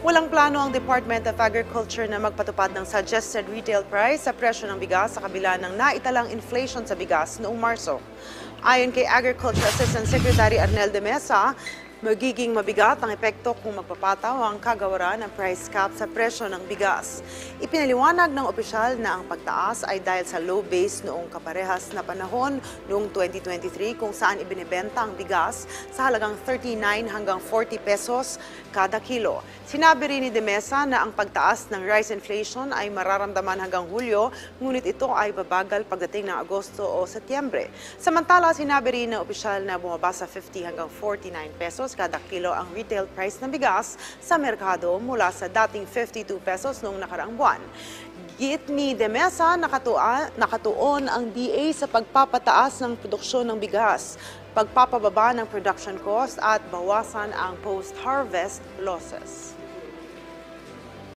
Walang plano ang Department of Agriculture na magpatupad ng suggested retail price sa presyo ng bigas sa kabila ng naitalang inflation sa bigas noong Marso. Ayon kay Agriculture Assistant Secretary Arnel de Mesa, magiging mabigat ang epekto kung magpapataw ang kagawaran ng price cap sa presyo ng bigas. Ipinaliwanag ng opisyal na ang pagtaas ay dahil sa low base noong kaparehas na panahon noong 2023 kung saan ibinebenta ang bigas sa halagang 39 hanggang 40 pesos kada kilo. Sinabi rin ni De Mesa na ang pagtaas ng rice inflation ay mararamdaman hanggang Hulyo, ngunit ito ay babagal pagdating ng Agosto o Setyembre. Samantala, sinabi rin ng opisyal na bumaba sa 50 hanggang 49 pesos kada kilo ang retail price ng bigas sa merkado mula sa dating 52 pesos noong nakaraang buwan. Git ni De Mesa, nakatuon ang DA sa pagpapataas ng produksyon ng bigas, pagpapababa ng production cost at bawasan ang post-harvest losses.